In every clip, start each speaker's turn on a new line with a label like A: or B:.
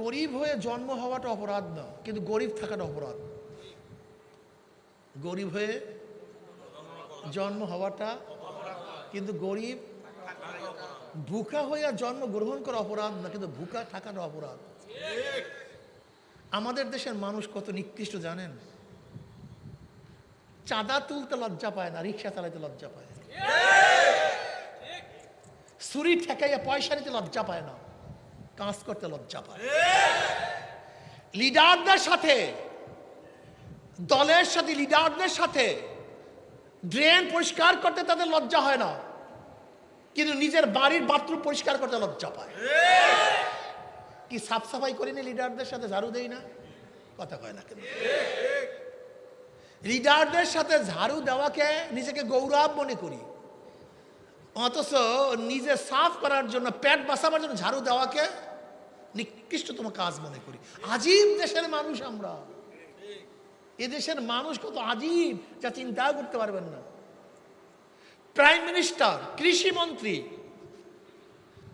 A: গরিব হয়ে জন্ম হওয়াটা অপরাধ না, কিন্তু গরিব থাকাটা অপরাধ। গরিব হয়ে জন্ম হওয়াটা, কিন্তু গরিব, ভুকা হয়ে জন্ম গ্রহণ করা অপরাধ না, কিন্তু ভুকা থাকাটা অপরাধ। আমাদের দেশের মানুষ কত নিকৃষ্ট জানেন? চাঁদা তুলতে লজ্জা পায় না, রিক্সা চালাইতে লজ্জা পায়। ছুরি ঠেকাইয়া পয়সা নিতে লজ্জা পায় না, কাজ করতে লজ্জা পায়। লিডারদের সাথে, দলের সাথে, লিডারদের সাথে ড্রেন পরিষ্কার করতে তাদের লজ্জা হয় না, কিন্তু নিজের বাড়ির বাথরুম পরিষ্কার করতে লজ্জা পায়। কি সাফ সাফাই করিনি লিডারদের সাথে, ঝাড়ু দেই না, কথা কয় না কেন? লিডারদের সাথে ঝাড়ু দেওয়াকে নিজেকে গৌরব মনে করি, অথচ নিজে সাফ করার জন্য, পেট বাঁচাবার জন্য ঝাড়ু দেওয়াকে নিকৃষ্টতম কাজ মনে করি। আজীব দেশের মানুষ আমরা। এদেশের মানুষ কত আজীব, যা চিন্তাও করতে পারবেন না। প্রাইম মিনিস্টার, কৃষি মন্ত্রী,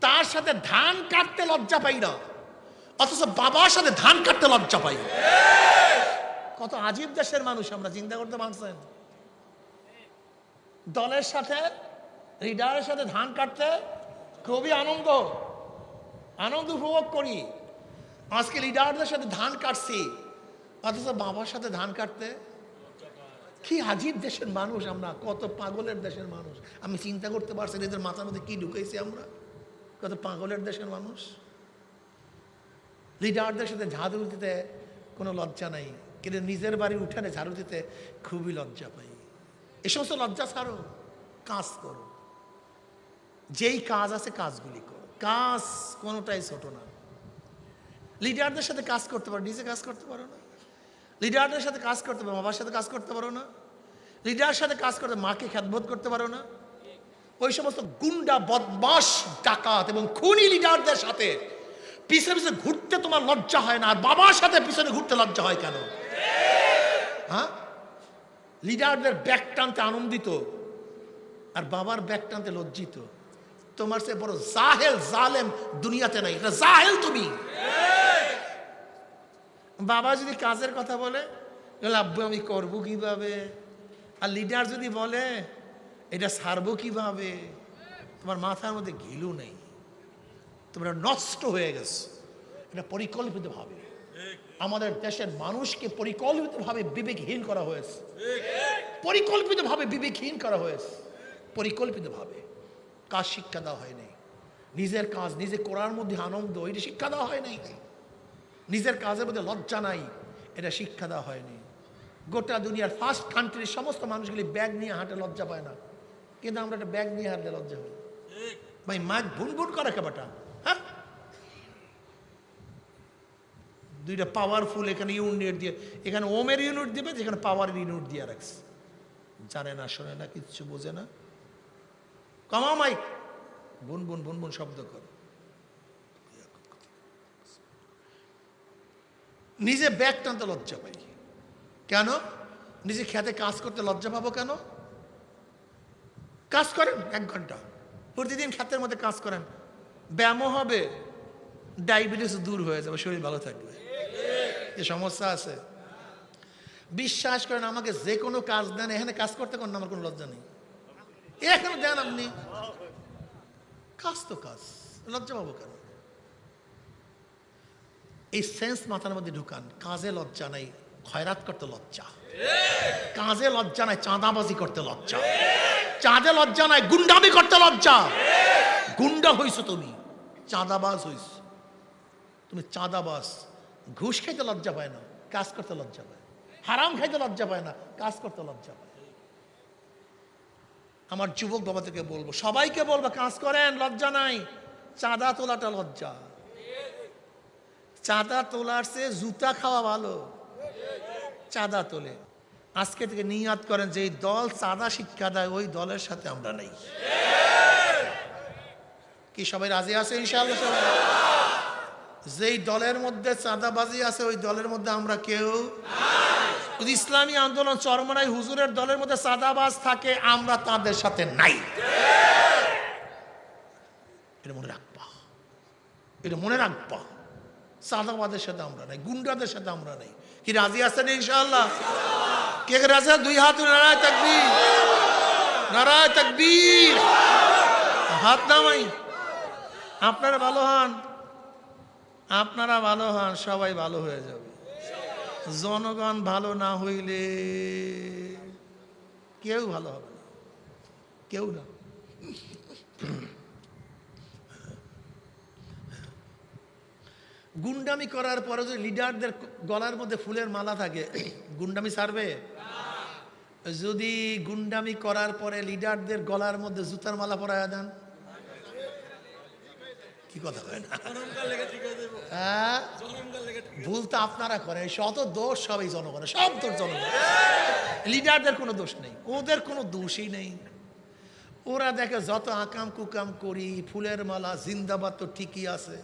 A: তার সাথে ধান কাটতে লজ্জা পাই না, অথচ বাবার সাথে ধান কাটতে লজ্জা পাই। কত আজীব দেশের মানুষ আমরা, চিন্তা করতে পারছেন? দলের সাথে, লিডারের সাথে ধান কাটতে খুবই আনন্দ উপভোগ করি। আজকে লিডারদের সাথে ধান কাটছি, অথচ বাবার সাথে ধান কাটতে, কি আজীব দেশের মানুষ আমরা, কত পাগলের দেশের মানুষ। আমি চিন্তা করতে পারছি এদের মাথার মধ্যে কি ঢুকাইছি আমরা, কত পাগলের দেশের মানুষ। লিডারদের সাথে ঝাড়ু দিতে কোনো লজ্জা নাই, কিন্তু নিজের বাড়ির উঠানে ঝাড়ু দিতে খুবই লজ্জা পাই। এ সমস্ত লজ্জা ছাড়ো, কাজ করো। যেই কাজ আছে কাজগুলি করো, কাজ কোনোটাই ছোট না। লিডারদের সাথে কাজ করতে পারো, নিজে কাজ করতে পারো না। লিডারদের সাথে কাজ করতে পারো, বাবার সাথে কাজ করতে পারো না। লিডারের সাথে কাজ করতে মাকে খ্যাতবোধ করতে পারো না। ওই সমস্ত গুন্ডা, বদমাশ, ডাকাত এবং খুনি লিডারদের সাথে পিছনে পিছনে ঘুরতে তোমার লজ্জা হয় না, আর বাবার সাথে পিছনে ঘুরতে লজ্জা হয় কেন? হ্যাঁ, লিডারদের ব্যাগ টানতে আনন্দিত, আর বাবার ব্যাগ টানতে লজ্জিত। তোমার সে বড় জাহেল, জালেম দুনিয়াতে নাই। এটা জাহেল তুমি। বাবা যদি কাজের কথা বলে, আব্বু আমি করবো কিভাবে, আর লিডার যদি বলে এটা ছাড়বো কিভাবে, তোমার মাথার মধ্যে ঘিলু নেই, তোমরা নষ্ট হয়ে গেছে। এটা পরিকল্পিতভাবে আমাদের দেশের মানুষকে পরিকল্পিতভাবে বিবেকহীন করা হয়েছে, পরিকল্পিতভাবে বিবেকহীন করা হয়েছে, পরিকল্পিতভাবে। কাজ শিক্ষা দেওয়া হয়নি, নিজের কাজ নিজে করার মধ্যে আনন্দ, এটা শিক্ষা দেওয়া হয় নাই। নিজের কাজের মধ্যে লজ্জা নাই, এটা শিক্ষা দেওয়া হয়নি। গোটা দুনিয়ার ফার্স্ট কান্ট্রির সমস্ত মানুষগুলি ব্যাগ নিয়ে হাঁটে, লজ্জা পায় না, কিন্তু আমরা একটা ব্যাগ নিয়ে হাঁটলে লজ্জা হয়। ভাই মাছ ভুন ভুন করে কেবাটা, হ্যাঁ, দুইটা পাওয়ারফুল এখানে ইউনিট দিয়ে, এখানে ওমের ইউনিট দিবে, যেখানে পাওয়ারের ইউনিট দিয়ে রাখছে। জানে না, শোনে না, কিচ্ছু বোঝে না। কমা মাইক, বুন বুন বুন বুন শব্দ করো। নিজে ব্যাগ টানতে লজ্জা পাই কেন? নিজে খেতে কাজ করতে লজ্জা পাবো কেন? কাজ করেন 1 ঘন্টা প্রতিদিন, ক্ষেতের মধ্যে কাজ করেন, ব্যায়ামও হবে, ডায়াবেটিস দূর হয়ে যাবে, শরীর ভালো থাকবে। এ সমস্যা আছে? বিশ্বাস করেন, আমাকে যে কোনো কাজ দেন, এখানে কাজ করতে কোন আমার কোনো লজ্জা নেই। এখানে দেন আপনি কাজ, তো কাজ, লজ্জা পাবো কেন? এই সেন্স মাথার মধ্যে ঢুকান। কাজে লজ্জা নাই, খয়রাত করতে লজ্জা। কাজে লজ্জা নাই, চাঁদাবাজি করতে লজ্জা। চাঁদে লজ্জা নাই, গুন্ডামি করতে লজ্জা। গুন্ডা হইছো তুমি, চাঁদাবাজ হইছো তুমি, চাঁদাবাজ। ঘুষ খাইতে লজ্জা পায় না, কাজ করতে লজ্জা পায়। হারাম খাইতে লজ্জা পায় না, কাজ করতে লজ্জা পায়। আমার যুবক বাবাদেরকে বলবো, সবাইকে বলবো, কাজ করেন, লজ্জা নাই। চাঁদা তোলাটা লজ্জা। চাঁদা তোলার চেয়ে জুতা খাওয়া ভালো। চাঁদা তোলে, আজকে থেকে নিয়াত করেন যে এই দল চাঁদা শিক্ষা দেয়, ওই দলের সাথে আমরা নেই। কি সবাই রাজি আছে ইনশাআল্লাহ? সবাই যেই দলের মধ্যে চাঁদাবাজি আছে, ওই দলের মধ্যে আমরা কেউ। যদি ইসলামী আন্দোলন চরমনাই হুজুরের দলের মধ্যে চাঁদাবাজ থাকে, আমরা তাদের সাথে নাই। এটা মনে রাখবা, এটা মনে রাখবা। সাদাবাদের সাথে আমরা নাই, গুন্ডাদের সাথে আমরা নাই। কি রাজি আছেন ইনশাআল্লাহ? কে কে রাজি? দুই হাত তুলে নারায়ে তাকবীর, নারায়ে তাকবীর। হাত নামাই। আপনারা ভালো হন, আপনারা ভালো হন, সবাই ভালো হয়ে যাবে। জনগণ ভালো না হইলে কেউ ভালো হবে না, কেউ না। গুন্ডামি করার পরে যদি লিডারদের গলার মধ্যে ফুলের মালা থাকে, গুন্ডামি ছাড়বে? যদি গুন্ডামি করার পরে লিডারদের গলার মধ্যে জুতার মালা পরায়া দেন, কি কথা হয় না? হ্যাঁ, ভুল তো আপনারা করেন, শত দোষ সবই জনগণের, সব দোষ জনগণ। লিডারদের কোনো দোষ নেই, ওদের কোনো দোষই নেই। ওরা দেখে যত আকাম কুকাম করি, ফুলের মালা জিন্দাবাদ তো ঠিকই আছে,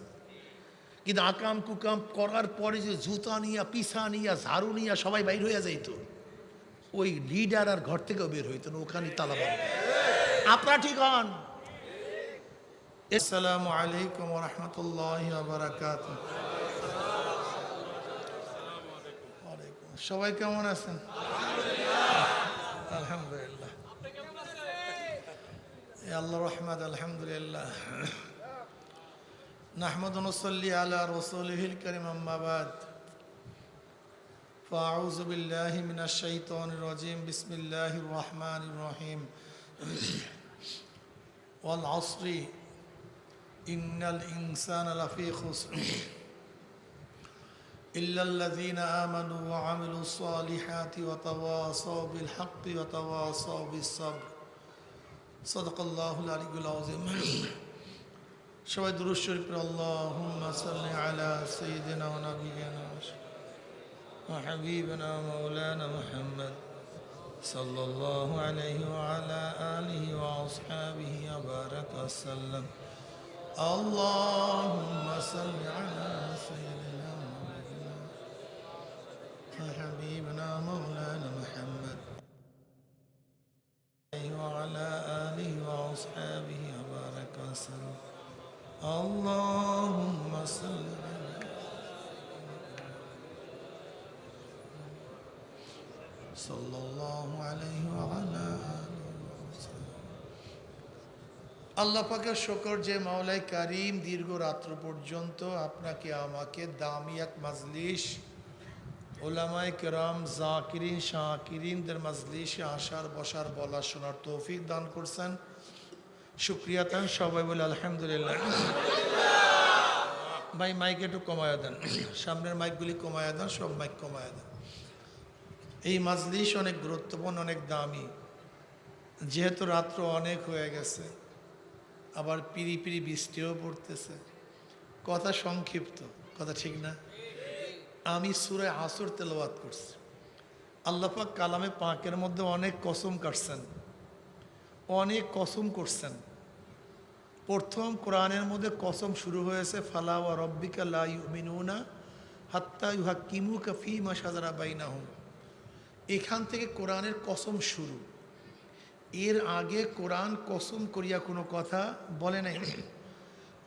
A: কিন্তু আকাম কুকাম করার পরে যে জুতা নিয়া, পিসা নিয়া, ঝাড়ু নিয়া সবাই বাইর হইয়া যাইত, ওই লিডার আর ঘর থেকেও বের হইত না, ওখানে তালা বন্ধ। আপনারা ঠিক হন। আসসালামু আলাইকুম ওয়া রাহমাতুল্লাহি ওয়া বারাকাতুহু। সবাই কেমন আছেন? আলহামদুলিল্লাহ, আল্লাহর রহমত, আলহামদুলিল্লাহ। নাহমাদু ওয়া নুসাল্লি আলা রাসূলিহিল কারীম, আম্মা বাদ। ফাআউযু বিল্লাহি মিনাশ শাইতানির রাজীম। বিসমিল্লাহির রহমানির রহিম। ওয়াল আসরি ইন্নাল ইনসানা লাফি খুসর ইল্লাল্লাযীনা আমানু ওয়া আমিলুস সালিহাতি ওয়া তাওয়াসাউ বিল হাক্কি ওয়া তাওয়াসাউ বিস সাবর। সাদাকাল্লাহুল আলিয়্যুল আযীম। সবাই দুরূদ শরীফ পড়ে আল্লাহুম্মা সাল্লি আলা সাইয়্যিদিনা ওয়া নাবিয়িনা ওয়া হাবিবিনা মাওলানা মুহাম্মদ সাল্লাল্লাহু আলাইহি ওয়া আলা আলিহি ওয়া আসহাবিহি ওয়া বারাকা ওয়া সাল্লাম। আল্লাহুম্মা সাল্লি আলা সাইয়্যিদিনা ওয়া হাবিবিনা মাওলানা মুহাম্মদ ওয়া আলা আলিহি ওয়া আসহাবিহি ওয়া বারাকা ওয়া সাল্লাম। اللهم صل صلى الله عليه وعلى আল্লাহ পাকের শুকর যে মাওলাই কারীম দীর্ঘ রাত্র পর্যন্ত আপনাকে আমাকে দামি এক মাজলিস, উলামায়ে কেরাম, জাকিরিন, শাকিরিনদের মাজলিসে আসার, বসার, বলা, শোনার তৌফিক দান করছেন। শুকরিয়া তান, সবাই বলে আলহামদুলিল্লাহ। ভাই মাইক একটু কমায়া দেন, সামনের মাইকগুলি কমায়া দেন, সব মাইক কমায়া দেন। এই মাজলিস অনেক গুরুত্বপূর্ণ, অনেক দামি। যেহেতু রাত্র অনেক হয়ে গেছে, আবার পিরি পিরি বৃষ্টিও পড়তেছে, কথা সংক্ষিপ্ত, কথা ঠিক না? আমি সূরা আসর তেলাওয়াত করছি। আল্লাহ পাক কালামে পাকের মধ্যে অনেক কসম কাটছেন, অনেক কসম করছেন। প্রথম কোরআনের মধ্যে কসম শুরু হয়েছে ফালা ওয়া রাব্বিকা লা ইউমিনুনা হাত্তা ইউহাক্কিমুকা ফীমা শাজারা বাইনাহুম। এখান থেকে কোরআনের কসম শুরু। এর আগে কোরআন কসম করিয়া কোনো কথা বলে নাই।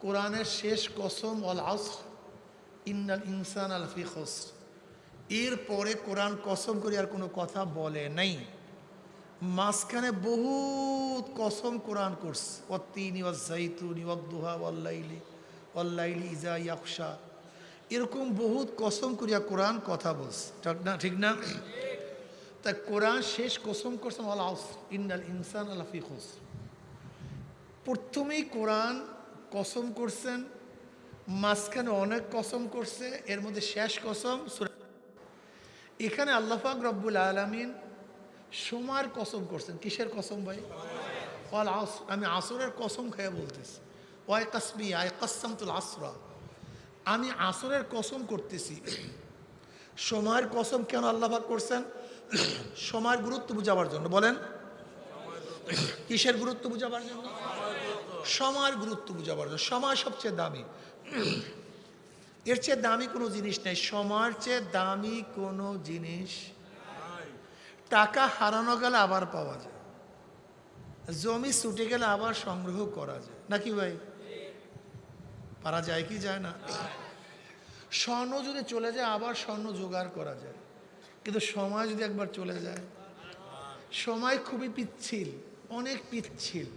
A: কোরআনের শেষ কসম ওয়াল আসর ইন্নাল ইনসানা লাফি খুসর। এরপরে কোরআন কসম করিয়ার কোনো কথা বলে নাই। মাঝখানে বহুত কসম কোরআন করছে, ওয়াত্তিনি ওয়াজ-যাইতুনি ওয়াদ-দুহা ওয়াল-লাইলি ইযা ইয়াগশা, এরকম বহুত কসম করিয়া কোরআন কথা বলছে, ঠিক না? ঠিক না? তাই কোরআন শেষ কসম করছে ওয়াল আসর ইন্নাল ইনসানা লাফি খুসর। প্রথমেই কোরআন কসম করছেন, মাঝখানে অনেক কসম করছে, এর মধ্যে শেষ কসম সূরা। এখানে আল্লাহ পাক রব্বুল আলামিন সময়ের কসম করছেন। কিসের কসম ভাই? ওয়াল আসর, আমি আসরের কসম খেয়ে বলতেছি। ওয়াই কাসমি আই কাসসামতুল আসরা, আমি আসরের কসম করতেছি। সময়ের কসম কেন আল্লাহ পাক করছেন? সময়ের গুরুত্ব বুঝাবার জন্য। বলেন, কিসের গুরুত্ব বুঝাবার জন্য? সময়ের গুরুত্ব বুঝাবার জন্য। সময় সবচেয়ে দামি, এর চেয়ে দামি কোনো জিনিস নেই। সময়ের চেয়ে দামি কোনো জিনিস। টাকা হারানো গেলে আবার পাওয়া যায়, জমি ছুটে গেলে আবার সংগ্রহ করা যায়, নাকি ভাই? পারা যায় কি যায় না? স্বর্ণ যদি চলে যায় আবার স্বর্ণ জোগাড় করা যায়, কিন্তু সময় যদি একবার চলে যায়, সময় খুবই পিচ্ছিল, অনেক পিচ্ছিল,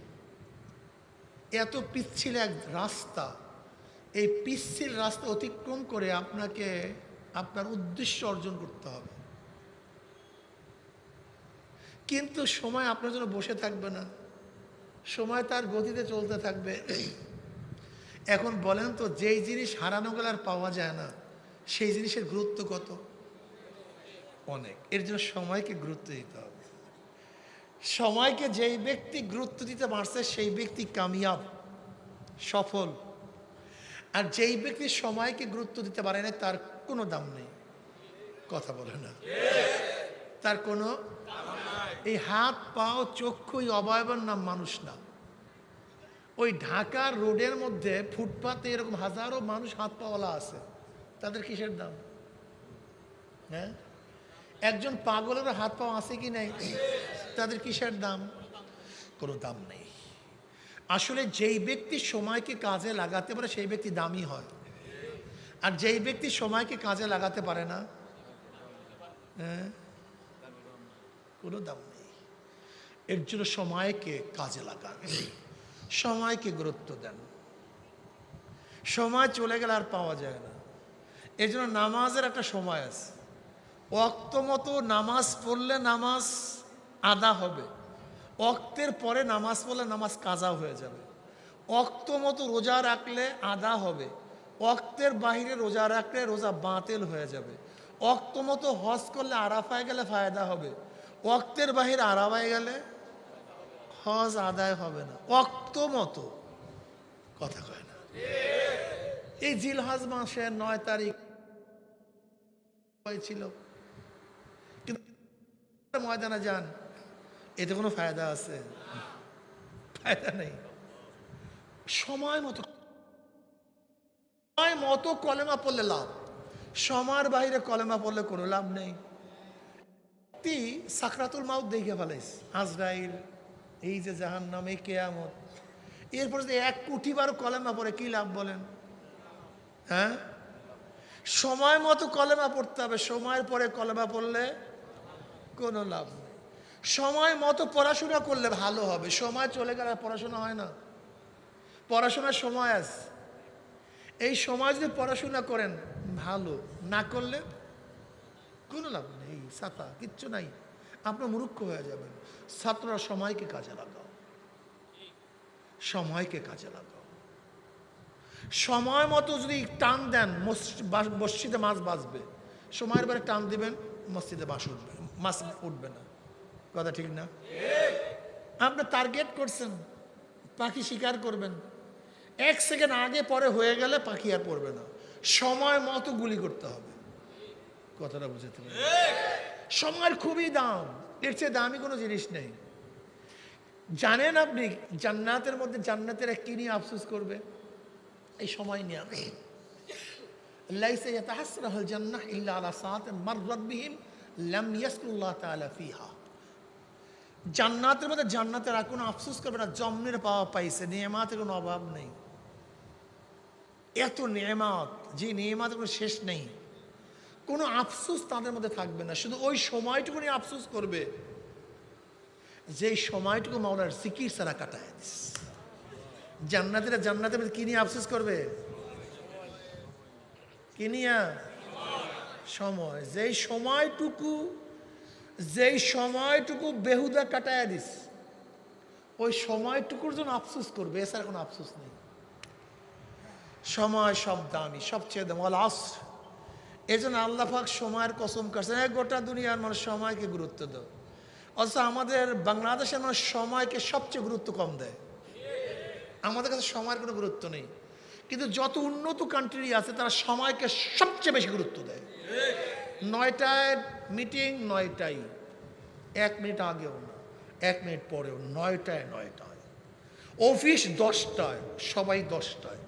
A: এত পিচ্ছিল এক রাস্তা। এই পিচ্ছিল রাস্তা অতিক্রম করে আপনাকে আপনার উদ্দেশ্য অর্জন করতে হবে। কিন্তু সময় আপনার জন্য বসে থাকবে না, সময় তার গতিতে চলতে থাকবে। এখন বলেন তো, যেই জিনিস হারানো গেলে আর পাওয়া যায় না, সেই জিনিসের গুরুত্ব কত? অনেক। এর জন্য সময়কে গুরুত্ব দিতে হবে। সময়কে যেই ব্যক্তি গুরুত্ব দিতে পারছে সেই ব্যক্তি কামিয়াব, সফল। আর যেই ব্যক্তি সময়কে গুরুত্ব দিতে পারে না তার কোনো দাম নেই। কথা বলে না, তার কোনো, এই হাত পাও চক্ষু এই অবয়বের নাম মানুষ না। ওই ঢাকার রোডের মধ্যে ফুটপাতে এরকম হাজারো মানুষ হাত পাওয়ালা আছে, তাদের কিসের দাম? হ্যাঁ, একজন পাগলেরও হাত পাওয়া আছে কি নাই? তাদের কিসের দাম? কোনো দাম নেই। আসলে যেই ব্যক্তি সময়কে কাজে লাগাতে পারে সেই ব্যক্তি দামি হয়, আর যেই ব্যক্তি সময়কে কাজে লাগাতে পারে না, হ্যাঁ, কোনো দাম নেই। এর জন্য সময়কে কাজে লাগান, সময়কে গুরুত্ব দেন। সময় চলে গেলে আর পাওয়া যায় না। এর জন্য নামাজের একটা সময় আছে, ওয়াক্ত মতো নামাজ পড়লে নামাজ আদা হবে, ওয়াক্তের পরে নামাজ পড়লে নামাজ কাজা হয়ে যাবে। ওয়াক্ত মতো রোজা রাখলে আদা হবে, ওয়াক্তের বাহিরে রোজা রাখলে রোজা বাতিল হয়ে যাবে। ওয়াক্ত মতো হজ করলে আরাফায় গেলে ফায়দা হবে, ওয়াক্তের বাহিরে আরাফায় গেলে হজ আদায় হবে না। ওয়াক্ত মতো, কথা কয় না। এই জিলহজ মাসের 9 তারিখ হয়েছিল, কিন্তু ময়দানে যান, এতে কোনো ফায়দা আছে? ফায়দা নেই। সময় মতো, সময় মতো কলেমা পড়লে লাভ, সময়ের বাইরে কলেমা পড়লে কোনো লাভ নেই। সাকরাতুল মাউত দেখে ফেলাইস, আজরাইল, এই যে জাহান্নাম, এই কিয়ামত, এরপর যদি 1 কোটি বার কলেমা পড়ে কি লাভ বলেন? হ্যাঁ, সময় মতো কলেমা পড়তে হবে, সময়ের পরে কলেমা পড়লে কোনো লাভ নেই। সময় মতো পড়াশোনা করলে ভালো হবে, সময় চলে গেলে পড়াশোনা হয় না। পড়াশোনার সময় আছে, এই সময় যদি পড়াশোনা করেন ভালো, না করলে কোনো লাভ নেই, ছাতা কিচ্ছু নাই, আপনার মূর্খ হয়ে যাবেন। ছাত্ররা সময়কে কাজে লাগাও, সময়কে কাজে লাগাও। সময় মতো যদি টান দেন, মসজিদে মাছ বাঁচবে, সময়ের পরে টান দিবেন, মসজিদে মাছ উঠবে না। কথা ঠিক না? আপনি টার্গেট করছেন পাখি শিকার করবেন, 1 সেকেন্ড আগে পরে হয়ে গেলে পাখি আর পড়বে না। সময় মতো গুলি করতে হবে। কথাটা বুঝতে পারেন? সময়ের খুবই দাম, এর চেয়ে দামি কোনো জিনিস নেই। জানেন আপনি জান্নাতের মধ্যে জান্নাতের কি নিয়ে আফসোস করবে? এই সময় নিয়ে। লাইসা ইয়াতাহাসসারাহুল জান্নাহ ইল্লা আলা সাআতিন মাররাত বিহিম লাম ইয়াসকুল্লাহ তাআলা ফিহা। জান্নাতের মধ্যে জান্নাতের আর কোনো আফসোস করবে না, জন্মের পাওয়া পাইছে, নেয়ামতের কোনো অভাব নেই। এত নেয়ামত, যে নেয়ামতের কোনো শেষ নেই, কোনো আফসোস তাদের মধ্যে থাকবে না। শুধু ওই সময়টুকু নিয়ে আফসোস করবে যেই সময়টুকু মাওলার জিকির ছাড়া কাটায় দিস। জান্নাতের মধ্যে কি নিয়ে আফসোস করবে? কি নিয়ে? সময়। যেই সময়টুকু বেহুদা কাটায় দিস, ওই সময়টুকুর জন্য আফসোস করবে, এছাড়া কোনো আফসোস নেই। সময় সব দামি, সবচেয়ে দামি। ওয়াল আসর, এই জন্য আল্লাহ পাক সময়ের কসম করছেন, গোটা দুনিয়ার মানুষ সময়কে গুরুত্ব দাও। অথচ আমাদের বাংলাদেশের মানুষ সময়কে সবচেয়ে গুরুত্ব কম দেয়। আমাদের কাছে সময়ের কোনো গুরুত্ব নেই, কিন্তু যত উন্নত কান্ট্রি আছে তারা সময়কে সবচেয়ে বেশি গুরুত্ব দেয়। 9টায় মিটিং, 9টায়, 1 মিনিট আগেও না, 1 মিনিট পরেও, 9টায়। অফিস 10টায়, সবাই 10টায়,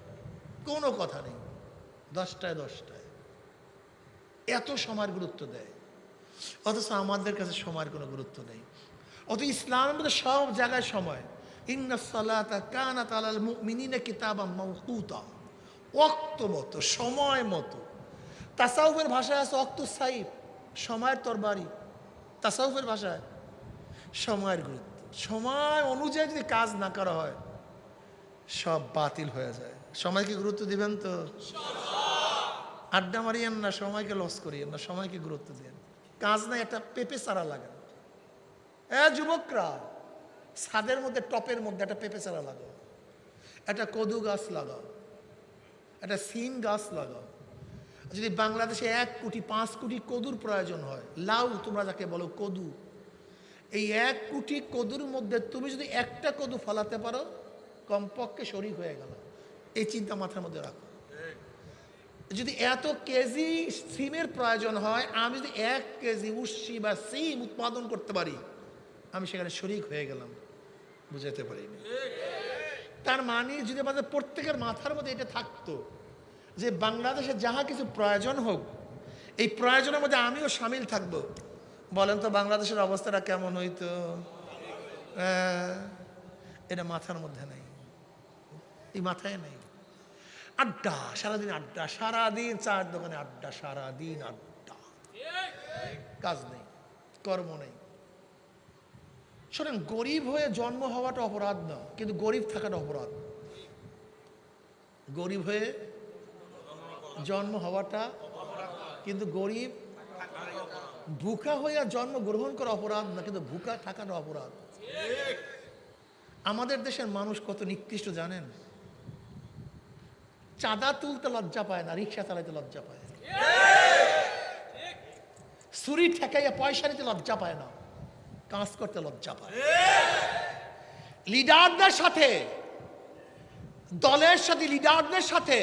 A: কোনো কথা নেই, 10টায়। এত সময়ের গুরুত্ব দেয়, অথচ আমাদের কাছে সময়ের কোনো গুরুত্ব নেই। অথচ ইসলামের মধ্যে সব জায়গায় সময়। ইন্নাস সালাতা কানাত আলাল মুমিনিনা কিতাবাম মাওকুতা, ওয়াক্ত মতো, সময় মতো। তাসাউফের ভাষায় আছে ওয়াক্তুস সাইফ, সময়ের তরবারি। তাসাউফের ভাষায় সময়ের গুরুত্ব, সময় অনুযায়ী যদি কাজ না করা হয় সব বাতিল হয়ে যায়। সময়কে গুরুত্ব দিবেন তো? আড্ডা মারিয়েন না, সময়কে লস করিয়েন না, সময়কে গুরুত্ব দেন। কাজ নাই, একটা পেঁপে চারা লাগান। যুবকরা, ছাদের মধ্যে টপের মধ্যে একটা পেঁপে চারা লাগাও, একটা কদু গাছ লাগাও, একটা সিম গাছ লাগাও। যদি বাংলাদেশে 1 কোটি 5 কোটি কদুর প্রয়োজন হয়, লাউ তোমরা যাকে বলো কদু, এই 1 কোটি কদুর মধ্যে তুমি যদি একটা কদু ফলাতে পারো, কমপক্ষে শরীক হয়ে গেল। এই চিন্তা মাথার মধ্যে রাখো। যদি এত কেজি সিমের প্রয়োজন হয়, আমি যদি 1 কেজি উস্সি বা সিম উৎপাদন করতে পারি, আমি সেখানে শরীক হয়ে গেলাম। বুঝাতে পারিনি? তার মানে যদি আমাদের প্রত্যেকের মাথার মধ্যে এটা থাকতো যে বাংলাদেশে যাহা কিছু প্রয়োজন হোক, এই প্রয়োজনের মধ্যে আমিও সামিল থাকবো, বলেন তো বাংলাদেশের অবস্থাটা কেমন হইতো? এটা মাথার মধ্যে নেই, এই মাথায় নেই। আড্ডা, সারাদিন আড্ডা, সারাদিন চায়ের দোকানে আড্ডা, সারাদিন আড্ডা, কাজ নেই, কর্ম নেই। শোনেন, গরিব হয়ে জন্ম হওয়াটা অপরাধ না, কিন্তু গরিব থাকাটা অপরাধ। গরিব হয়ে জন্ম হওয়াটা, কিন্তু গরিব, ভুকা হয়ে জন্ম গ্রহণ করা অপরাধ না, কিন্তু ভুকা থাকাটা অপরাধ। আমাদের দেশের মানুষ কত নিকৃষ্ট জানেন? চাঁদা তুলতে লজ্জা পায় না, রিক্সা চালাইতে লজ্জা পায়, ছুরি ঠেকাইয়া পয়সা নিতে লজ্জা পায় না, কাজ করতে লজ্জা পায়। লিডারদের সাথে, দলের সাথে, লিডারদের সাথে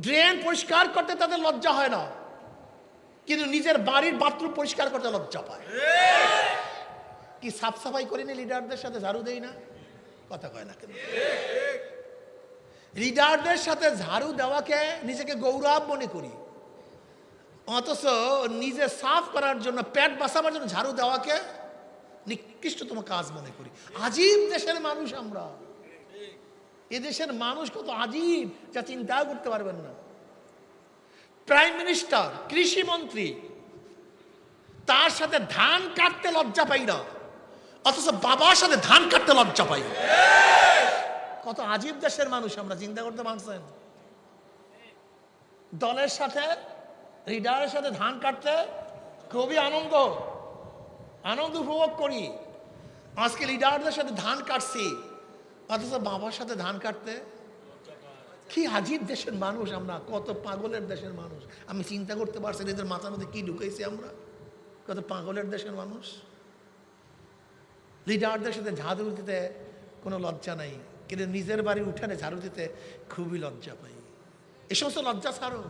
A: ড্রেন পরিষ্কার করতে তাদের লজ্জা হয় না, কিন্তু নিজের বাড়ির বাথরুম পরিষ্কার করতে লজ্জা পায়। কি সাফ সাফাই করিনি লিডারদের সাথে? ঝাড়ু দেই না? কথা কয় না কেন? লিডারদের সাথে ঝাড়ু দেওয়াকে নিজেকে গৌরব মনে করি, অথচ নিজে সাফ করার জন্য, পেট বাঁচাবার জন্য ঝাড়ু দেওয়াকে নিকৃষ্টতম কাজ মনে করি। আজীব দেশের মানুষ আমরা। এদেশের মানুষ কত আজীব, যা চিন্তাও করতে পারবেন না। প্রাইম মিনিস্টার, কৃষি মন্ত্রী, তার সাথে ধান কাটতে লজ্জা পাই না, অথচ বাবার সাথে ধান কাটতে লজ্জা পাই। কত আজীব দেশের মানুষ আমরা, চিন্তা করতে পারছেন? দলের সাথে, লিডারের সাথে ধান কাটতে খুবই আনন্দ উপভোগ করি। আজকে লিডারদের সাথে ধান কাটছি, অথচ বাবার সাথে ধান কাটতে, কি আজীব দেশের মানুষ আমরা, কত পাগলের দেশের মানুষ। আমি চিন্তা করতে পারছি এদের মাথার মধ্যে কি ঢুকাইছি আমরা, কত পাগলের দেশের মানুষ। লিডারদের সাথে ঝাড়ু দিতে কোনো লজ্জা নাই, কিন্তু নিজের বাড়ির উঠানে ঝাড়ু দিতে খুবই লজ্জা পাই। এ সমস্ত লজ্জা ছাড়ো,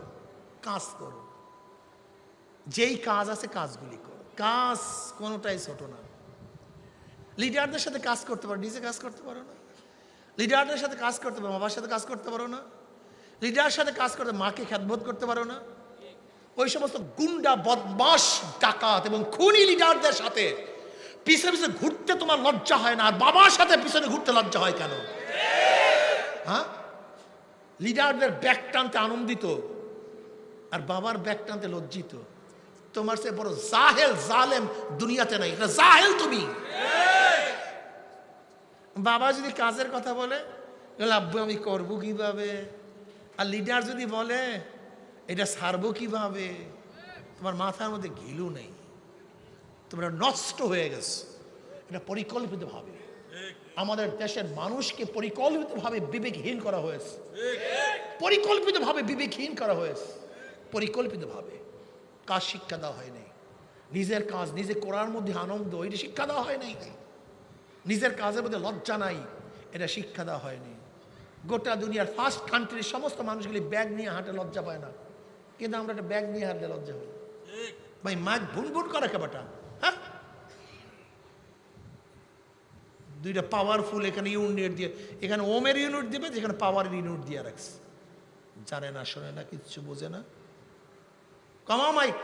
A: কাজ করো। যেই কাজ আছে কাজগুলি করো, কাজ কোনোটাই ছোট না। লিডারদের সাথে কাজ করতে পারো, নিজে কাজ করতে পারো না। লিডারদের সাথে কাজ করতে পারো, বাবার সাথে কাজ করতে পারো না। লিডারের সাথে কাজ করতে মাকে খ্যাতবোধ করতে পারো না। ওই সমস্ত গুন্ডা, বদমাশ, ডাকাত এবং খুনি লিডারদের সাথে পিছনে পিছনে ঘুরতে তোমার লজ্জা হয় না, আর বাবার সাথে পিছনে ঘুরতে লজ্জা হয় কেন? হ্যাঁ, লিডারদের ব্যাগ টানতে আনন্দিত আর বাবার ব্যাগ টানতে লজ্জিত। তোমার সে বড় জাহেল, জালেম দুনিয়াতে নাই। এটা জাহেল তুমি। বাবা যদি কাজের কথা বলে, আব্বু আমি করবো কিভাবে, আর লিডার যদি বলে এটা ছাড়বো কিভাবে, তোমার মাথার মধ্যে ঘিলু নেই, তোমরা নষ্ট হয়ে গেছে। এটা পরিকল্পিতভাবে আমাদের দেশের মানুষকে পরিকল্পিতভাবে বিবেকহীন করা হয়েছে, পরিকল্পিতভাবে বিবেকহীন করা হয়েছে, পরিকল্পিতভাবে কাজ শিক্ষা দেওয়া হয়নি। নিজের কাজ নিজে করার মধ্যে আনন্দ, এটা শিক্ষা দেওয়া হয় নাই। নিজের কাজের মধ্যে লজ্জা নাই, এটা শিক্ষা দেওয়া হয়নি। গোটা দুনিয়ার ফার্স্ট কান্ট্রির সমস্ত মানুষগুলি ব্যাগ নিয়ে হাঁটে, লজ্জা পায় না, কিন্তু আমরা একটা ব্যাগ নিয়ে হাঁটলে লজ্জা হয়। ভাই মাছ ভুনভুন করে কেবাটা, হ্যাঁ, দুইটা পাওয়ারফুল এখানে ইউনিট দিয়ে, এখানে ওমের ইউনিট দিবে, যেখানে পাওয়ারের ইউনিট দিয়ে রাখছে। জানে না, শোনে না, কিচ্ছু বোঝে না। কমা মাইক,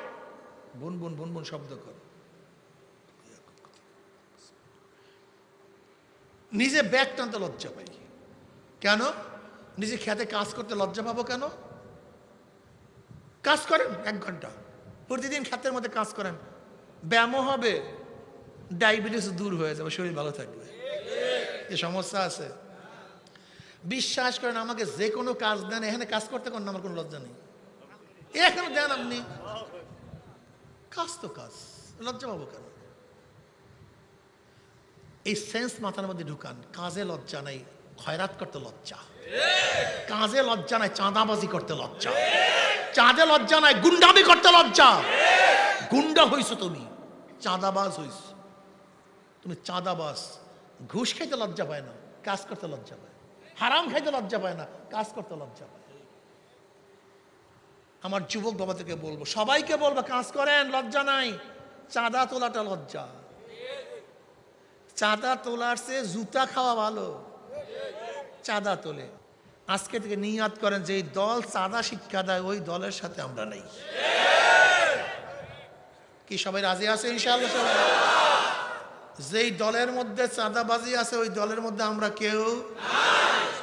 A: বুনবুন বুনবুন শব্দ কর। নিজে ব্যাগ টানতে লজ্জা পাই কেন? নিজে খেতে কাজ করতে লজ্জা পাবো কেন? কাজ করেন 1 ঘন্টা প্রতিদিন, ক্ষেতের মধ্যে কাজ করেন, ব্যায়ামও হবে, ডায়াবেটিস দূর হয়ে যাবে, শরীর ভালো থাকবে। এ সমস্যা আছে? বিশ্বাস করেন, আমাকে যে কোনো কাজ দেন, এখানে কাজ করতে কোন আমার কোনো লজ্জা নেই। এখানে দেন আপনি কাজ, তো কাজ, লজ্জা পাবো কেন? এই সেন্স মাথার মধ্যে ঢুকান। কাজে লজ্জা নাই, খয়রাত করতে লজ্জা। কাজে লজ্জা নাই, চাঁদাবাজি করতে লজ্জা। চাঁদে লজ্জা নাই, গুন্ডামি করতে লজ্জা। গুন্ডা হইছো তুমি, চাঁদাবাজ হইছো তুমি, চাঁদাবাজ। ঘুষ খাইতে লজ্জা পায় না, কাজ করতে লজ্জা পায়। হারাম খাইতে লজ্জা পায় না, কাজ করতে লজ্জা পায়। আমার যুবক বাবাদেরকে বলবো, সবাইকে বলবো, কাজ করেন, লজ্জা নাই। চাঁদা তোলাটা লজ্জা। চাঁদা তোলার চেয়ে জুতা খাওয়া ভালো। চাঁদা তোলে, আজকে থেকে নিয়াত করেন যে এই দল চাঁদা শিক্ষা দেয়, ওই দলের সাথে আমরা নেই। কি সবাই রাজি আছে ইনশাআল্লাহ? সবাই যেই দলের মধ্যে চাঁদাবাজি আছে, ওই দলের মধ্যে আমরা কেউ।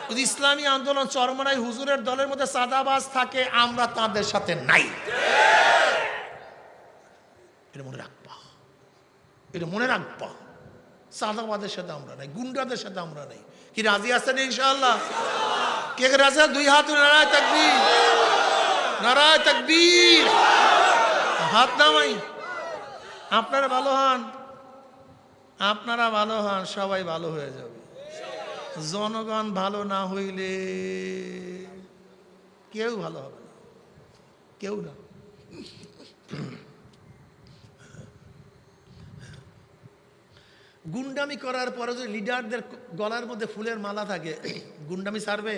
A: যদি ইসলামী আন্দোলন চরমনাই হুজুরের দলের মধ্যে চাঁদাবাজ থাকে, আমরা তাদের সাথে নাই। এটা মনে রাখবা, এটা মনে রাখবা। চাঁদাবাদের সাথে আমরা নাই, গুন্ডাদের সাথে আমরা নাই। কি রাজি আছেন ইনশাআল্লাহ? কে কে রাজি? 2 হাত, নারায়ে তাকবীর, নারায়ে তাকবীর। হাত নামাই। আপনারা ভালো হন, আপনারা ভালো হন, সবাই ভালো হয়ে যাবে। জনগণ ভালো না হইলে কেউ ভালো হবে না, কেউ না। গুন্ডামি করার পরে যদি লিডারদের গলার মধ্যে ফুলের মালা থাকে, গুন্ডামি ছাড়বে?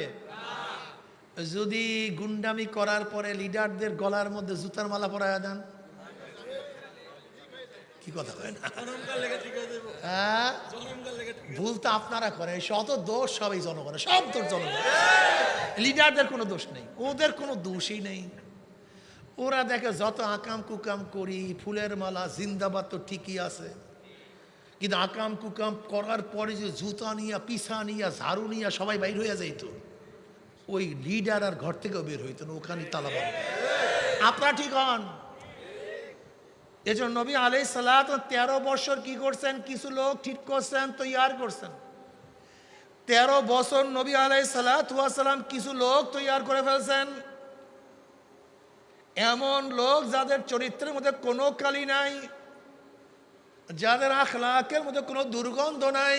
A: যদি গুন্ডামি করার পরে লিডারদের গলার মধ্যে জুতার মালা পরায়া দেন, কি কথা হয় না? হ্যাঁ, ভুল তো আপনারা করেন, শত দোষ সবই জনগণের, সব দোষ জনগণ। লিডারদের কোনো দোষ নেই, ওদের কোনো দোষই নেই। ওরা দেখে যত আকাম কুকাম করি, ফুলের মালা জিন্দাবাদ তো ঠিকই আছে, কিন্তু আকাম কুকাম করার পরে যে জুতা নিয়া, পিছা নিয়া, ঝাড়ু নিয়া সবাই বাইর হইয়া যাইত, ওই লিডার আর ঘর থেকেও বের হইত না, ওখানে তালা বন্ধ। আপনারা ঠিক হন। এজন্য নবী আলাইহিস সালাত 13 বছর কি করছেন? কিছু লোক ঠিক করছেন, তৈয়ার করছেন। 13 বছর নবী আলাইহিস সালাতু ওয়াস সালাম কিছু লোক তৈয়ার করে ফেলছেন, এমন লোক যাদের চরিত্রের মধ্যে কোনো কালি নাই, যাদের আখলাকের মধ্যে কোনো দুর্গন্ধ নাই,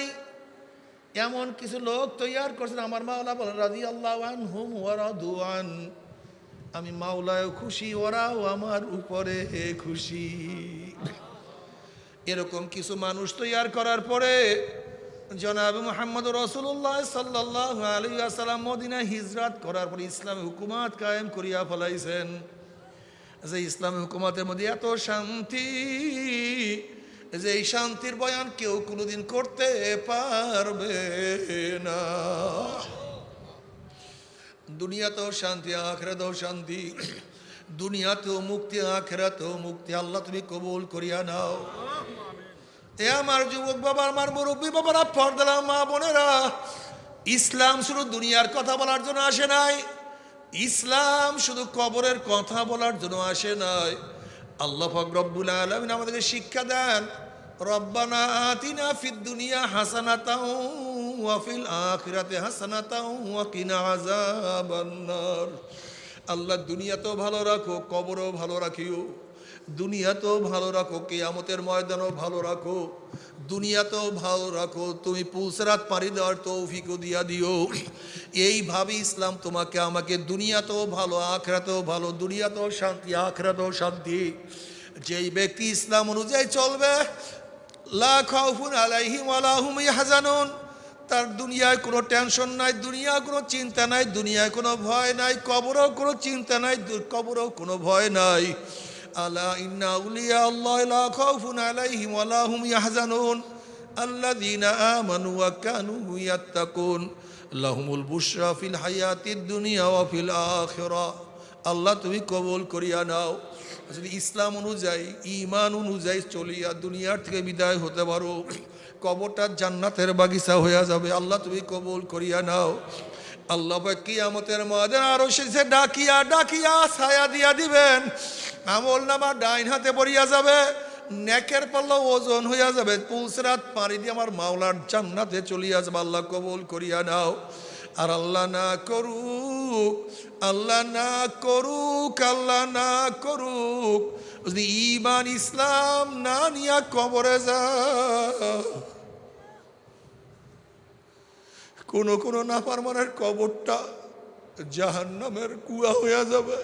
A: এমন কিছু লোক তৈয়ার করছেন। আমার মাওলা বলেন, রাদিয়াল্লাহু আনহুম ওয়া রাদু আন, আমি মাওলাও খুশি, ওরাও আমার উপরে খুশি। এরকম কিছু মানুষ তৈয়ার করার পরে জনাব মুহাম্মদ রাসূলুল্লাহ সাল্লাল্লাহু আলাইহি ওয়াসাল্লাম মদিনায় হিজরত করার পরে ইসলামী হুকুমত কায়েম করিয়া ফেলাইছেন। যে ইসলামী হুকুমতের মধ্যে এত শান্তি, যে এই শান্তির বয়ান কেউ কোনোদিন করতে পারবে না। দুনিয়াতেও শান্তি, আখিরাতেও শান্তি। দুনিয়াতেও মুক্তি, আখিরাতেও মুক্তি। আল্লাহ তুমি কবুল করিয়া নাও। এ আমার যুবক বাবা, আমার মুরব্বী বাবারা, পর্দারা মা বোনেরা, ইসলাম শুধু দুনিয়ার কথা বলার জন্য আসে নাই, ইসলাম শুধু কবরের কথা বলার জন্য আসে নাই। আল্লাহ পাক রব্বুল আলামিন আমাদেরকে শিক্ষা দেন, রব্বানা আতিনা ফিদ দুনিয়া হাসানাতাও ওয়া ফিল আখিরাতি হাসানাতাও ওয়া কিনা আযাবান্নার। আল্লাহ দুনিয়াতেও ভালো রাখো, কবরও ভালো রাখিও। দুনিয়াতেও ভালো রাখো, কিয়ামতের ময়দানও ভালো রাখো। দুনিয়াতেও ভালো রাখো, তুমি পুলসরাত পাড়ি দেওয়ার তৌফিকও দিয়া দিও। এইভাবে ইসলাম তোমাকে আমাকে দুনিয়াতেও ভালো, আখিরাতেও ভালো। দুনিয়াতেও শান্তি, আখিরাতেও শান্তি। যেই ব্যক্তি ইসলাম অনুযায়ী চলবে, লা খাউফুন আলাইহিম ওয়া লা হুম ইয়াহজানুন, তার দুনিয়ায় কোনো টেনশন নাই, দুনিয়ায় কোনো চিন্তা নাই, দুনিয়ায় কোনো ভয় নাই, কবরেও কোনো চিন্তা নাই, কবরেও কোনো ভয় নাই। আলা ইন্না আউলিয়া আল্লাহ লা খাউফুন আলাইহিম ওয়া লা হুম ইয়াহজানুন আল্লাযীনা আমানু ওয়া কানু ইয়াত্তাকুন লাহুমুল বুশরা ফিল হায়াতিদ দুনিয়া ওয়া ফিল আখিরাহ। আল্লাহ তুমি কবুল করিয়া নাও। যদি ইসলাম অনুযায়ী, ঈমান অনুযায়ী চলিয়া দুনিয়ার থেকে বিদায় হতে পারো, কবরটা জান্নাতের বাগিচা হয়ে যাবে। আল্লাহ তুমি কবুল করিয়া নাও।
B: আল্লাহ পাক কিয়ামতের ময়দানে আরশে ডাকিয়া ডাকিয়া ছায়া দিয়া দিবেন। আমল নামা ডাইন হাতে পড়িয়া যাবে, নেকের পাল্লা ওজন হইয়া যাবে, পুলসরাত পাড়ি দিয়ে আমার মাওলার জান্নাতে চলিয়া যাবে। আল্লাহ কবুল করিয়া নাও। আর আল্লাহ না করুক, আল্লাহ না করুক, আল্লাহ না করুক, যদি ঈমান ইসলাম না নিয়া কবরে যা, কোন কোন নাফরমানের কবরটা জাহান্নামের কুয়া হইয়া যাবে।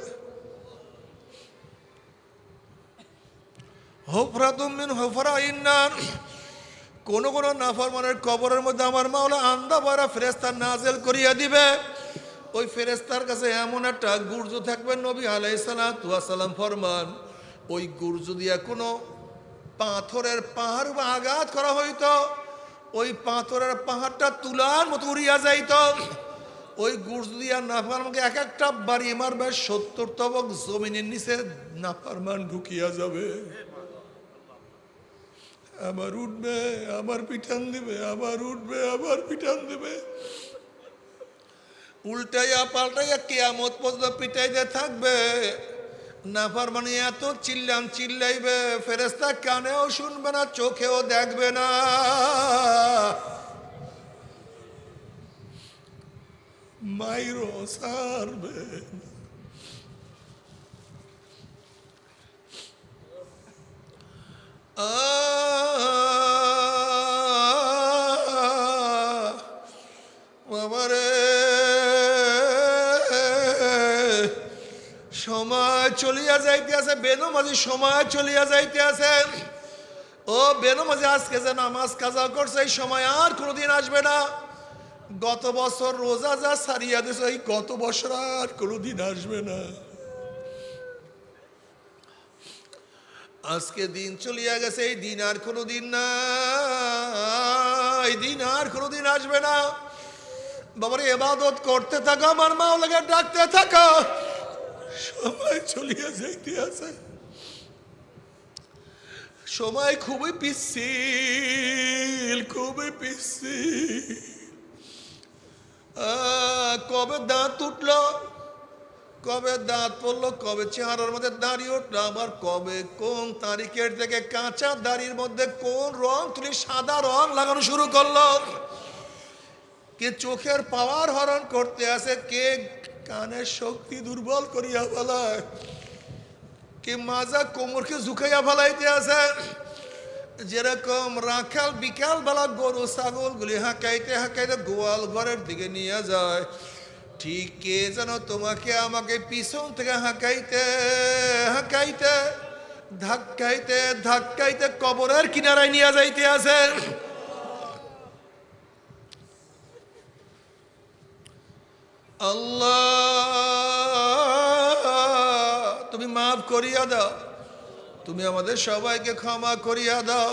B: হুফরাতুম মিন হুফরাইন নার, কোন কোন নাফরমানের কবরের মধ্যে আমার মাওলা আন্দা ভরা ফেরেশতা নাযিল করিয়া দিবে। ওই ফেরেশতার কাছে এমন একটা গুর্জ থাকবে, নবী আলাইহিস সালাতু ওয়াস সালাম ফরমান, ওই গুর্জ দিয়া কোনো পাথরের পাহাড় বা আঘাত করা হইতো, ওই পাথরের পাহাড়টা তুলার মতো উড়িয়া যাইত। ওই গুর্জ দিয়া নাফরমানকে এক একটা বাড়ি মারবে, 70 তবক জমিনের নিচে নাফরমান ঢুকিয়া যাবে। আবার উঠবে, আবার পিটান দিবে, আবার উঠবে, আবার পিটান দিবে, উল্টাইয়া পাল্টাইয়া কিয়ামত পর্যন্ত পিটাইতে থাকবে। নাফরমানি এত চিল্লাইবে, ফেরেশতা কানেও শুনবে না, চোখেও দেখবে না। মাইরো সারবে। বাবারে, সময় চলিয়া যাইতে আছে, বেনমাজি সময় চলিয়া যাইতে আছে। ও বেনমাজি, আজকে যে নামাজ কাজা করছে, এই সময় আর কোনোদিন আসবে না। গত বছর রোজা যা সারিয়া দিয়েছে, এই গত বছর আর কোনোদিন আসবে না। আজকে দিন চলিয়া গেছে, এই দিন আর কোনোদিন না, এই দিন আর কোনোদিন আসবে না। বাবার ইবাদত করতে থাকো, আমার মাওলাকে ডাকতে থাকো, সময় চলিয়া যাইতে আছে। সময় খুবই পিচ্ছিল, খুবই পিচ্ছিল। কবে দাঁত উঠলো, কবে দাঁত পড়লো, কবে চেহারার মধ্যে দাড়ি উঠলো, আবার কবে কোন তারিখের থেকে কাঁচা দাড়ির মধ্যে কোন রং তুলি সাদা রং লাগানো শুরু করলো। কে চোখের পাওয়ার হরণ করতে আছে, কে কানের শক্তি দুর্বল করিয়া ফেলায়, কে মাজা কোমরকে ঝুঁকাইয়া ফেলাইতে আছে। যেরকম রাখাল বিকাল বেলা গরু ছাগল গুলি হাঁকাইতে হাঁকাইতে গোয়াল ঘরের দিকে নিয়ে যায়, ঠিক কে যেন তোমাকে আমাকে পিছন থেকে হাঁকাইতে হাঁকাইতে ধাক্কাইতে ধাক্কাইতে কবরের কিনারায় নিয়ে যাইতে আছে। আল্লাহ, তুমি মাফ করিয়া দাও, তুমি আমাদের সবাইকে ক্ষমা করিয়া দাও।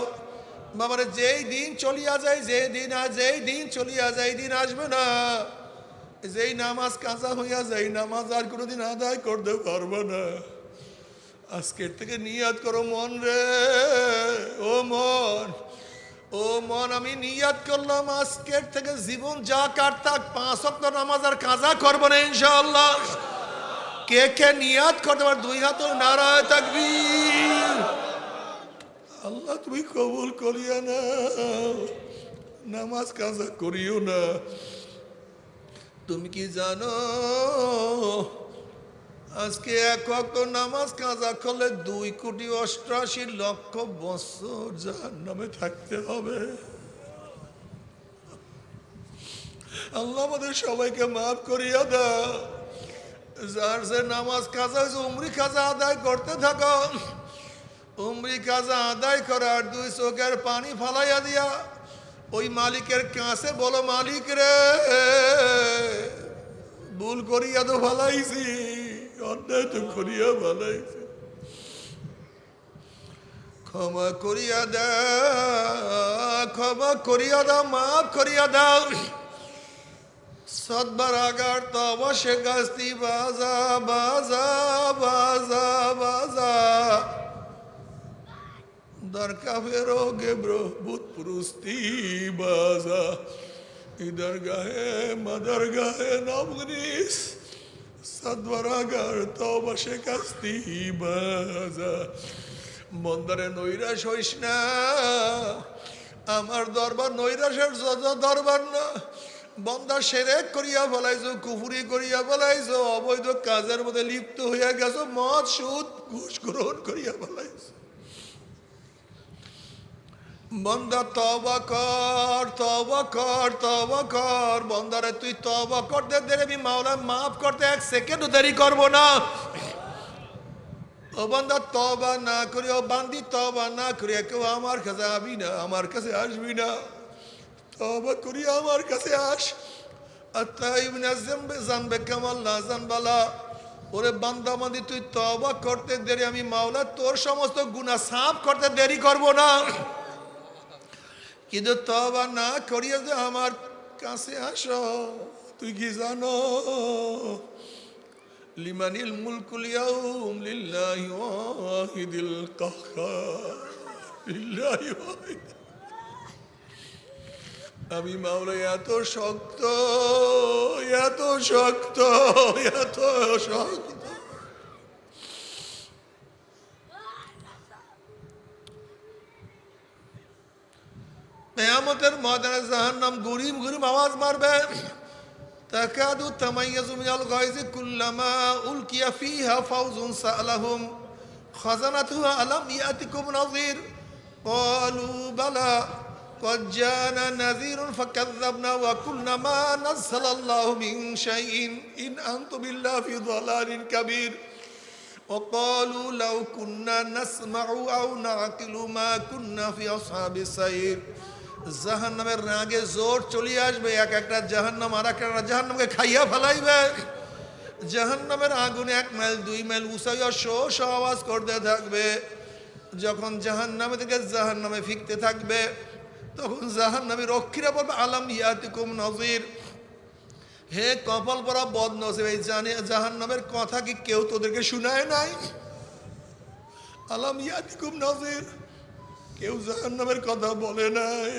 B: বাবারে, যেই দিন চলিয়া যায়, যেই দিন চলিয়া যায়, দিন আসবে না। যেই নামাজ কাঁচা হইয়া যায়, নামাজ আর কোনোদিন আদায় করতে পারবো না। আজকের থেকে নিয়াত করো মন রে, ও মন, ও মন, আমি নিয়াত করলাম আজকের থেকে জীবন যা কাট থাক 5 ওয়াক্ত নামাজ আর কাজা করবো না ইনশাআল্লাহ। কে কে নিয়াত করতে পার, 2 হাত নারায়ে তাকবীর। আল্লাহ তুমি কবুল করিয়া না, নামাজ কাজা করিও না। তুমি কি জানো, আজকে 1 ওয়াক্ত নামাজ কাজা করলে 2,88,00,000 বছর জাহান্নামে থাকতে হবে। আল্লাহ আমাদের সবাইকে মাফ করিয়া দাও। যার যে নামাজ কাজা হয়েছে, উমরি কাজা আদায় করতে থাকো। উমরি কাজা আদায় করার 2 চোখের পানি ফালাইয়া দিয়া ওই মালিকের কাছে বলো, মালিক রে, ভুল করিয়া তো ফালাইছি, অন্যায় তো করিয়া ফালাইছি, ক্ষমা করিয়া দাও, ক্ষমা করিয়া দাও, মাফ করিয়া দাও। সদবার আগার তো অবশ্যই গাছতি বাজা বাজা বাজা বাজা দরকা ফেরো গেব্রো বুত পুরুস্তি বাজা। ইদার গাহে মাদার গাহে নবগনিস সদবরাগার তওবা শেকাস্তি বাজা। মন্দারে নৈরাশ হইস না, আমার দরবার নৈরাশের দরবার না। বন্দা শিরক করিয়া ফেলাইছো, কুফরি করিয়া ফেলাইছো, অবৈধ কাজের মধ্যে লিপ্ত হইয়া গেছো, মদ সুদ ঘুষ গ্রহণ করিয়া ফেলাইছো। বন্দা তওবা কর, তওবা কর, তওবা কর। বন্দারে তুই তওবা করতে দেরি, আমি মাওলা মাফ করতে এক সেকেন্ডও দেরি করবো না। ও বান্দা তওবা না করি, ও বান্দি তওবা না করি কেউ আমার কাছে আবি না, আমার কাছে আসবি না। তওবা করি আমার কাছে আস। আত্তাইব মিনাজ জানবে কামাল লা জানবালা। ওরে বান্দা বান্দি তুই তওবা করতে দেরি, আমি মাওলা তোর সমস্ত গুনাহ সাফ করতে দেরি করব না। কিন্তু তওবা না করিয়া যে আমার কাছে আসো, তুই কি জানো? লিমানিল মুলকুল ইয়াউম লিল্লাহি ওয়াহিদিল কাহ্হার, লিল্লাহি ওয়াহিদ। আমি মাওলা এত শক্ত, এত শক্ত, এত শক্ত। কিয়ামতের ময়দানে জাহান্নাম গুরিম গুরিম আওয়াজ মারবে। তাকাদু তামাইয়াজু মিনাল গায়জি কুল্লামা উলকিয়া ফিহা ফাওজুন সাআলাহুম খাজানাতুহা আলাম ইয়াতিকুম নাযীর ক্বালু বালা قد جاءنا نذير فكذبنا وقلنا ما نزل الله من شيء إن أنتم إلا في ضلال كبير وقالوا لو كنا نسمع أو نعقل ما كنا في أصحاب السعير। জাহান্নামের রাগে জোর চলে আসবে, এক একটা জাহান্নাম আর একটা জাহান্নামকে খাইয়া ফেলাইবে। জাহান্নামের আগুনে 1 মাইল 2 মাইল উঁচাইয়া শো শো আওয়াজ করতে থাকবে। যখন জাহান্নামে থেকে জাহান্নামে ফিরতে থাকবে, তখন জাহান্নামী রক্ষীরা বলবে আলাম ইয়াতিকুম নাযীর। হে কপাল পরা বদনসিব, এই জাহান্নামের কথা কি কেউ তোদেরকে শুনায় নাই? আলাম ইয়াতিকুম নাযীর, কেউ জাহান্নামের কথা বলে নাই।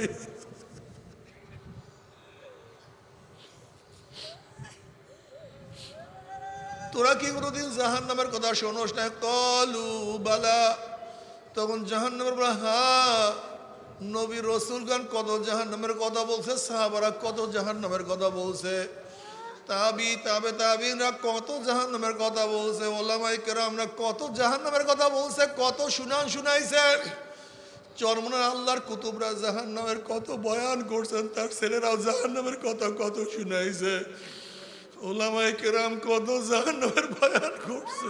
B: তোরা কি কোনোদিন জাহান্নামের কথা শোনোস না? ক্বালু বালা, তখন জাহান্নামের বলে হ্যাঁ, নবী রসুলগণ কত জাহান্নামের কথা বলছে, সাহাবারা কত জাহান্নামের কথা বলছে, তাবিনরা কত জাহান্নামের কথা বলছে, ওলামায়ে কেরামরা কত জাহান্নামের কথা বলছে, কত শুনাইছে। চরমনার আল্লাহর কুতুবরা জাহান্নামের কত বয়ান করছেন, তার ছেলেরাও জাহান্নামের কথা কত শুনাইছে। ওলামায়ে কেরাম কত জাহান্নামের বয়ান করছে।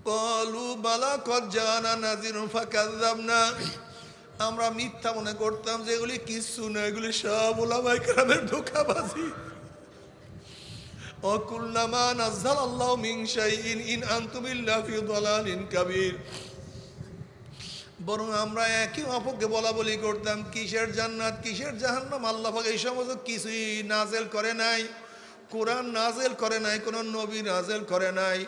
B: ক্বালু বালা কদ জাআনা নাযীরুন ফাকাযযাবনা, আমরা মিথ্যা মনে করতাম যে এগুলি কিছু না, এগুলি সব ওলামায়ে কেরামের ধোঁকাবাজি। ওয়াকুলনা মা নাযালাল্লাহু মিন শাইইন ইন আনতুম ইল্লা ফি দালালিন কাবীর। বরং আমরা একই অপরকে বলা বলি করতাম, কিসের জান্নাত কিসের জাহান্নাম, আল্লাহ পাক এই সমস্ত কিছুই নাজেল করে নাই। কোরআন নাজেল করে নাই, কোন নবী নাজেল করে নাই,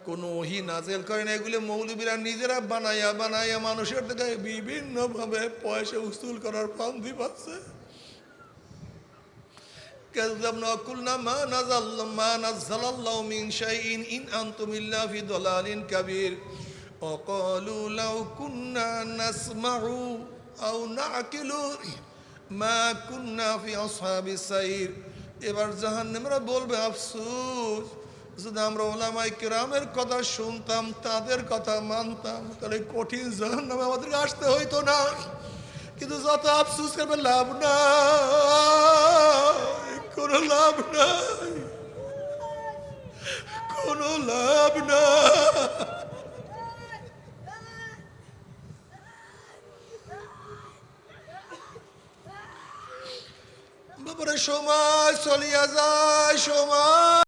B: কোন ওহী নাজেল করে নাই। এগুলো মৌলবীরা নিজেরা বানাইয়া মানুষের থেকে বিভিন্নভাবে পয়সা উসুল করার ফান্দি পাচ্ছে। কাযযাবনা কুলনা মা নাযালাল্লাহু মিন শাইইন ইন আনতুম ইল্লা ফি দালালিন কাবীর ওয়াকালু লাউ কুন্না নাসমাউ আও নাকিলু মা কুন্না ফি আসহাবিস সাইর। এবার জাহান্নামীরা বলবে আফসোস, যদি আমরা ওলামায়ে কেরামের কথা শুনতাম, তাদের কথা মানতাম, তাহলে কঠিন জাহান্নামে আমাদেরকে আসতে হইতো না। কিন্তু যত আফসোস করবে লাভ নাই, কোনো লাভ নাই, কোনো লাভ নাই। বাবারে সময় চলিয়া যায়, সময়